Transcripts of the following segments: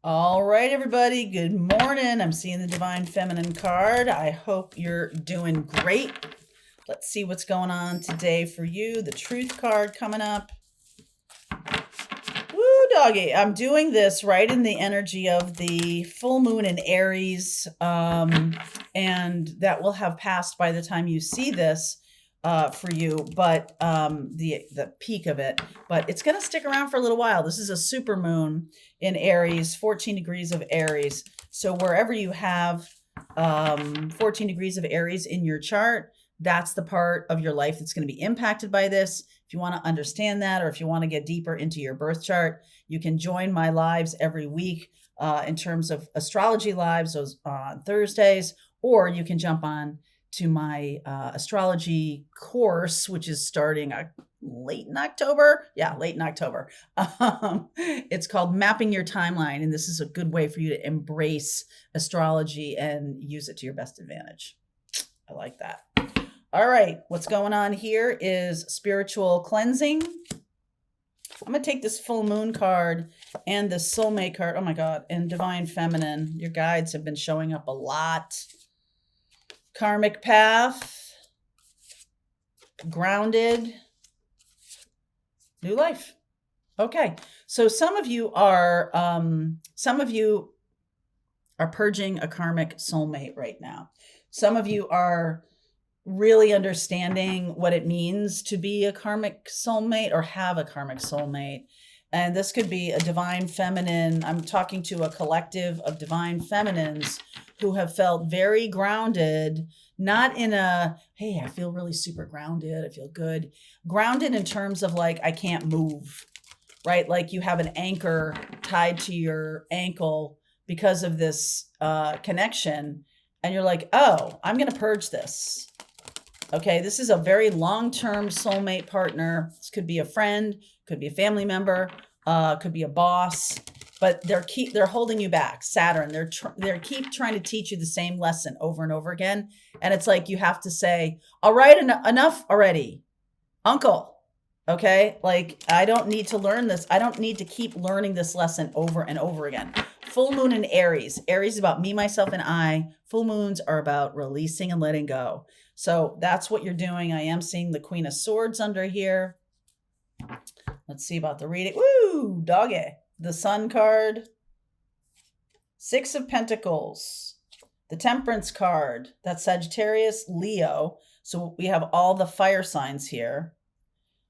All right, everybody. Good morning. I'm seeing the Divine Feminine card. I hope you're doing great. Let's see what's going on today for you. The Truth card coming up. Woo, doggy. I'm doing this right in the energy of the full moon in Aries, and that will have passed by the time you see this for you, but the peak of it. But it's going to stick around for a little while. This is a super moon in Aries, 14 degrees of Aries. So wherever you have 14 degrees of Aries in your chart, that's the part of your life that's going to be impacted by this. If you want to understand that, or if you want to get deeper into your birth chart, you can join my lives every week in terms of astrology lives, those on Thursdays, or you can jump on to my astrology course, which is starting late in October. Yeah, late in October. It's called Mapping Your Timeline, and this is a good way for you to embrace astrology and use it to your best advantage. I like that. All right, what's going on here is spiritual cleansing. I'm going to take this full moon card and the soulmate card. Oh my God. And divine feminine. Your guides have been showing up a lot. Karmic path. Grounded. New life. Okay. So some of you are purging a karmic soulmate right now. Some of you are really understanding what it means to be a karmic soulmate or have a karmic soulmate. And this could be a divine feminine. I'm talking to a collective of divine feminines who have felt very grounded, not in a, hey, I feel really super grounded, I feel good. Grounded in terms of like, I can't move, right? Like you have an anchor tied to your ankle because of this connection. And you're like, oh, I'm going to purge this. Okay, this is a very long-term soulmate partner. This could be a friend, could be a family member, could be a boss, but they're holding you back. Saturn, they're keep trying to teach you the same lesson over and over again, and it's like you have to say, "All right, enough already, Uncle." Okay, like I don't need to learn this. I don't need to keep learning this lesson over and over again. Full moon in Aries. Aries is about me, myself, and I. Full moons are about releasing and letting go. So that's what you're doing. I am seeing the Queen of Swords under here. Let's see about the reading. Woo, doggy. The Sun card. Six of Pentacles. The Temperance card. That's Sagittarius, Leo. So we have all the fire signs here.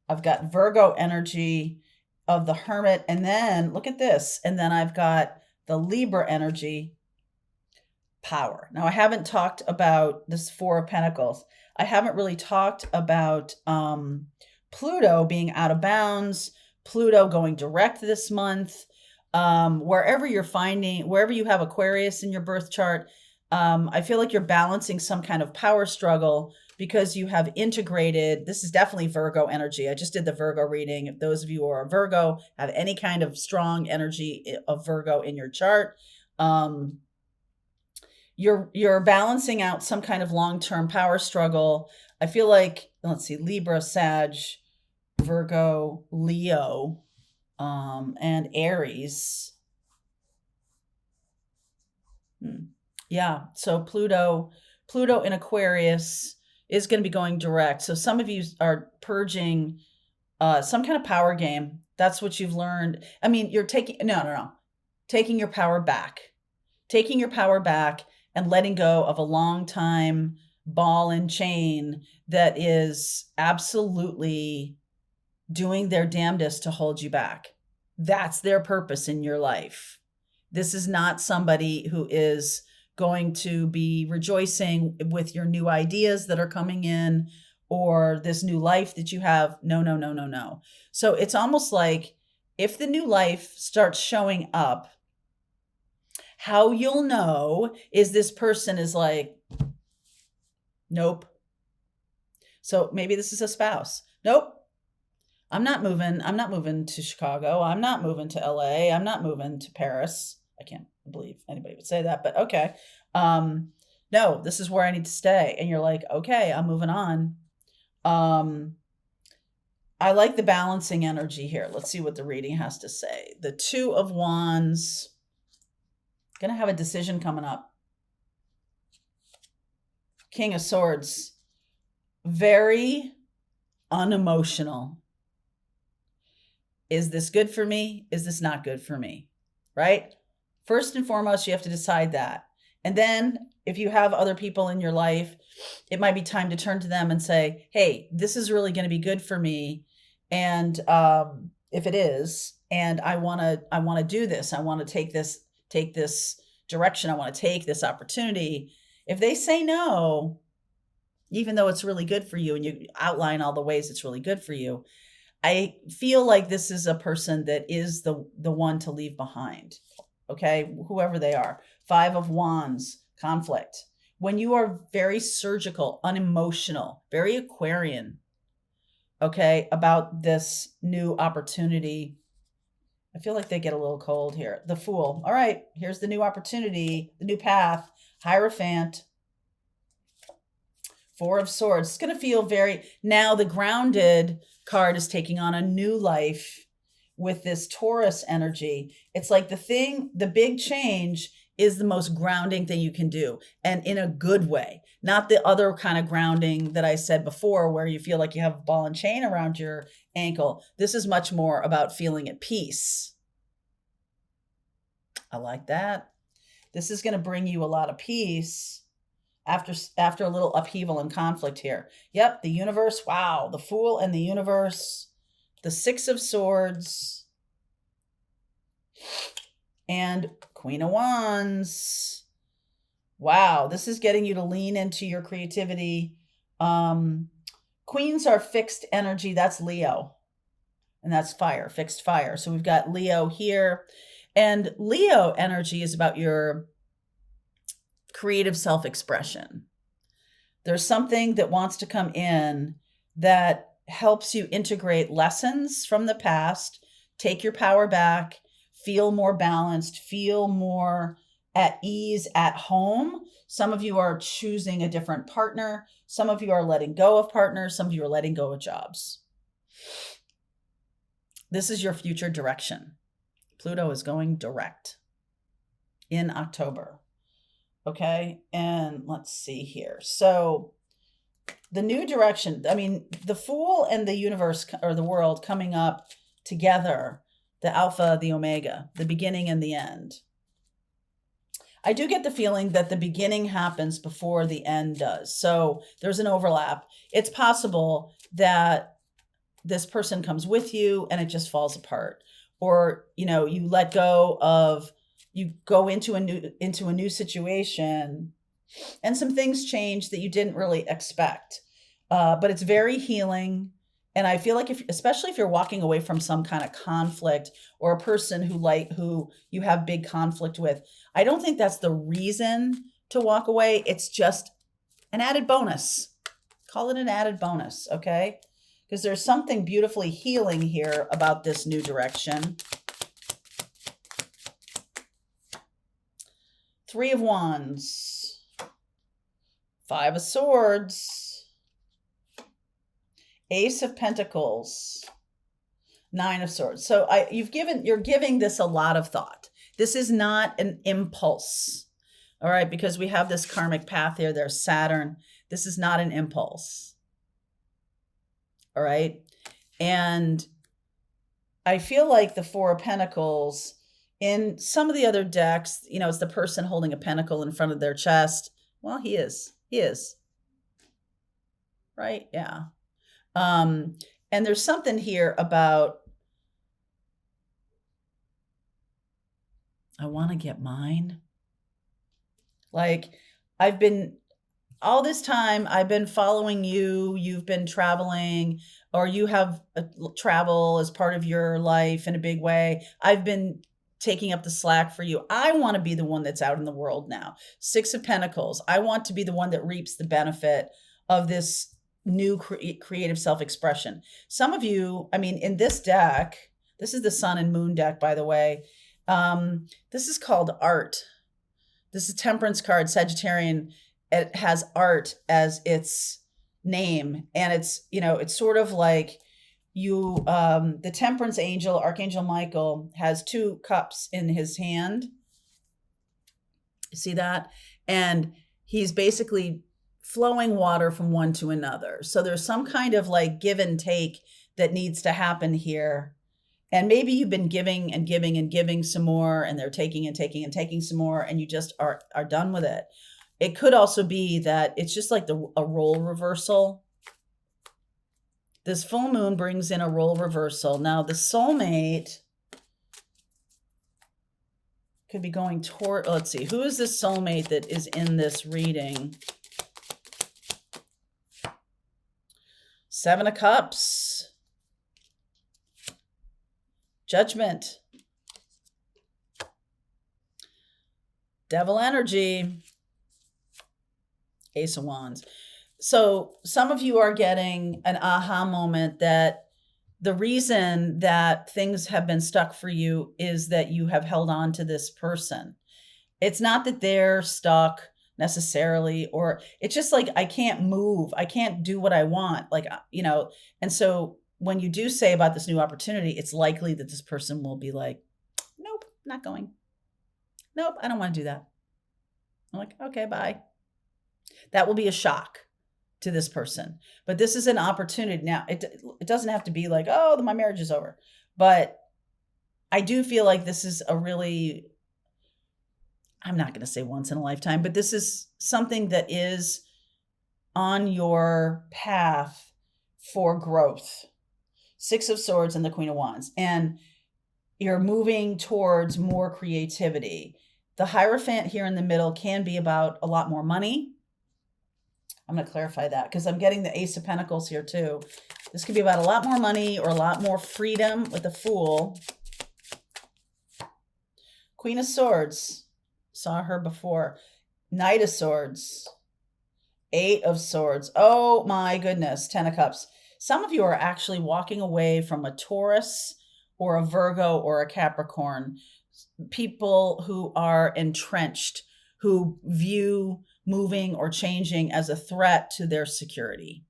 I've got Virgo energy of the Hermit. And then look at this. And then I've got the Libra energy, power. Now, I haven't talked about this Four of Pentacles. I haven't really talked about Pluto being out of bounds, Pluto going direct this month. Wherever you have Aquarius in your birth chart, I feel like you're balancing some kind of power struggle because you have integrated. This is definitely Virgo energy. I just did the Virgo reading. If those of you who are a Virgo have any kind of strong energy of Virgo in your chart, you're balancing out some kind of long-term power struggle. I feel like, let's see, Libra, Sag, Virgo, Leo, and Aries. Yeah, so Pluto in Aquarius is going to be going direct. So some of you are purging some kind of power game. That's what you've learned. I mean, you're taking taking your power back. Taking your power back and letting go of a long time ball and chain that is absolutely doing their damnedest to hold you back. That's their purpose in your life. This is not somebody who is going to be rejoicing with your new ideas that are coming in or this new life that you have. No. So it's almost like if the new life starts showing up, how you'll know is this person is like, nope. So maybe this is a spouse. Nope. I'm not moving to Chicago. I'm not moving to LA. I'm not moving to Paris. I can't believe anybody would say that, but okay. No, this is where I need to stay. And you're like, okay, I'm moving on. I like the balancing energy here. Let's see what the reading has to say. The Two of Wands. Gonna have a decision coming up. King of Swords. Very unemotional. Is this good for me? Is this not good for me? Right? First and foremost, you have to decide that. And then if you have other people in your life, it might be time to turn to them and say, hey, this is really going to be good for me. And if it is, and I want to do this, I want to take this direction, I want to take this opportunity. If they say no, even though it's really good for you and you outline all the ways it's really good for you, I feel like this is a person that is the one to leave behind. Okay, whoever they are. 5 of Wands, conflict. When you are very surgical, unemotional, very Aquarian, okay, about this new opportunity, I feel like they get a little cold here. The Fool. All right, here's the new opportunity, the new path. Hierophant. 4 of Swords. It's going to feel very, now the Grounded card is taking on a new life with this Taurus energy. It's like the big change is the most grounding thing you can do, and in a good way, not the other kind of grounding that I said before, where you feel like you have a ball and chain around your ankle. This is much more about feeling at peace. I like that. This is going to bring you a lot of peace after a little upheaval and conflict here. Yep, the universe. Wow, the Fool and the universe. The 6 of Swords. And Queen of Wands. Wow, this is getting you to lean into your creativity. Queens are fixed energy. That's Leo. And that's fire, fixed fire. So we've got Leo here. And Leo energy is about your creative self-expression. There's something that wants to come in that helps you integrate lessons from the past, take your power back, feel more balanced, feel more at ease at home. Some of you are choosing a different partner. Some of you are letting go of partners. Some of you are letting go of jobs. This is your future direction. Pluto is going direct in October. Okay, and let's see here. So the new direction, I mean, the Fool and the universe or the world coming up together, the Alpha, the Omega, the beginning and the end. I do get the feeling that the beginning happens before the end does. So there's an overlap. It's possible that this person comes with you and it just falls apart. Or, you know, you let go of, you go into a new situation and some things change that you didn't really expect. But it's very healing. And I feel like especially if you're walking away from some kind of conflict or a person who you have big conflict with, I don't think that's the reason to walk away. It's just an added bonus. Call it an added bonus, okay? Because there's something beautifully healing here about this new direction. 3 of Wands, 5 of Swords, Ace of Pentacles, 9 of Swords. So you're giving this a lot of thought. This is not an impulse. All right, because we have this karmic path here. There's Saturn. This is not an impulse. All right. And I feel like the 4 of Pentacles, in some of the other decks, you know, it's the person holding a pentacle in front of their chest. Well, he is. Right? Yeah. And there's something here about, I want to get mine. Like, all this time, I've been following you, you've been traveling, or you have travel as part of your life in a big way. I've been taking up the slack for you. I want to be the one that's out in the world now. 6 of Pentacles. I want to be the one that reaps the benefit of this new creative self-expression. Some of you, I mean, in this deck, this is the Sun and Moon deck, by the way. This is called art. This is Temperance card, Sagittarian. It has art as its name. And it's, you know, it's sort of like the Temperance angel, Archangel Michael, has 2 cups in his hand. See that? And he's basically flowing water from one to another. So there's some kind of like give and take that needs to happen here. And maybe you've been giving and giving and giving some more, and they're taking and taking and taking some more, and you just are done with it. It could also be that it's just like a role reversal. This full moon brings in a role reversal. Now the soulmate could be going toward, let's see, who is this soulmate that is in this reading? Seven of Cups. Judgment. Devil energy. Ace of Wands. So some of you are getting an aha moment that the reason that things have been stuck for you is that you have held on to this person. It's not that they're stuck necessarily, or it's just like, I can't move. I can't do what I want. Like, and so when you do say about this new opportunity, it's likely that this person will be like, nope, not going. Nope, I don't want to do that. I'm like, okay, bye. That will be a shock to this person. But this is an opportunity. Now, it doesn't have to be like, oh, my marriage is over. But I do feel like this is a really, I'm not going to say once in a lifetime, but this is something that is on your path for growth. Six of Swords and the Queen of Wands. And you're moving towards more creativity. The Hierophant here in the middle can be about a lot more money. I'm going to clarify that because I'm getting the Ace of Pentacles here too. This could be about a lot more money or a lot more freedom with the Fool. Queen of Swords. Saw her before. Knight of Swords. Eight of Swords. Oh my goodness. Ten of Cups. Some of you are actually walking away from a Taurus or a Virgo or a Capricorn. People who are entrenched, who view moving or changing as a threat to their security.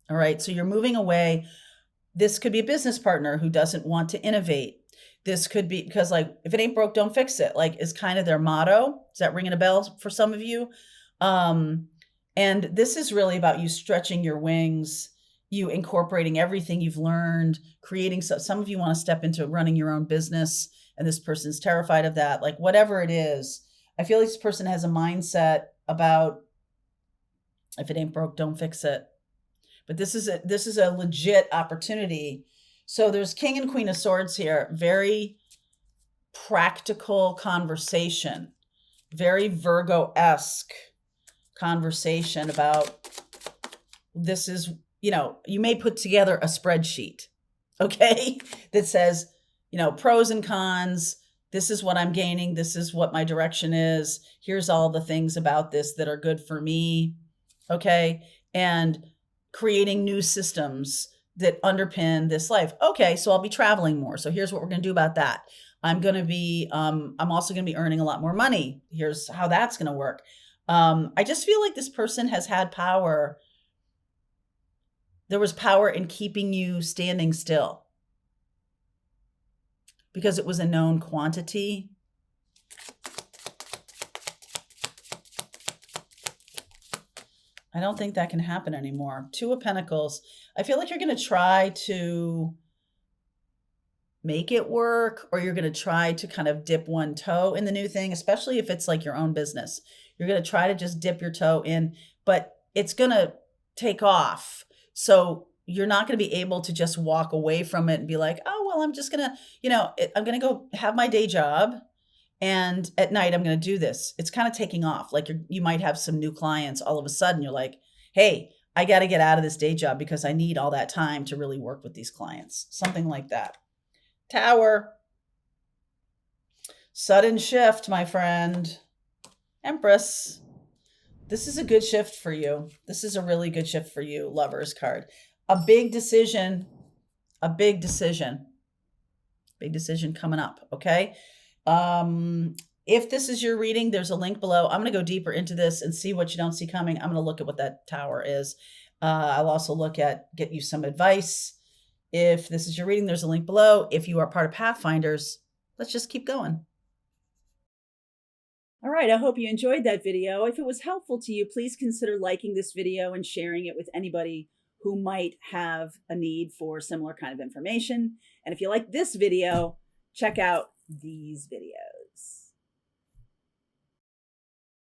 All right. So you're moving away. This could be a business partner who doesn't want to innovate. This could be because, like, if it ain't broke, don't fix it, like, is kind of their motto. Is that ringing a bell for some of you? And this is really about you stretching your wings, you incorporating everything you've learned, creating. Some of you want to step into running your own business, and this person's terrified of that. Like, whatever it is, I feel like this person has a mindset about, if it ain't broke, don't fix it. But this is a legit opportunity. So there's King and Queen of Swords here. Very practical conversation. Very Virgo-esque conversation about, this is, you may put together a spreadsheet, okay, that says, pros and cons. This is what I'm gaining. This is what my direction is. Here's all the things about this that are good for me. Okay. And creating new systems that underpin this life. Okay. So I'll be traveling more. So here's what we're going to do about that. I'm also going to be earning a lot more money. Here's how that's going to work. I just feel like this person has had power. There was power in keeping you standing still, because it was a known quantity. I don't think that can happen anymore. Two of Pentacles. I feel like you're going to try to make it work, or you're going to try to kind of dip one toe in the new thing, especially if it's like your own business. You're going to try to just dip your toe in, but it's going to take off. So you're not going to be able to just walk away from it and be like, oh, well, I'm just going to, I'm going to go have my day job, and at night I'm going to do this. It's kind of taking off. Like, you might have some new clients. All of a sudden you're like, hey, I got to get out of this day job because I need all that time to really work with these clients. Something like that. Tower. Sudden shift, my friend. Empress. This is a good shift for you. This is a really good shift for you, Lovers card. A big decision coming up. Okay. If this is your reading, there's a link below. I'm going to go deeper into this and see what you don't see coming. I'm going to look at what that tower is. I'll also get you some advice. If this is your reading, there's a link below. If you are part of Pathfinders, let's just keep going. All right, I hope you enjoyed that video. If it was helpful to you, please consider liking this video and sharing it with anybody who might have a need for similar kind of information. And if you like this video, check out these videos.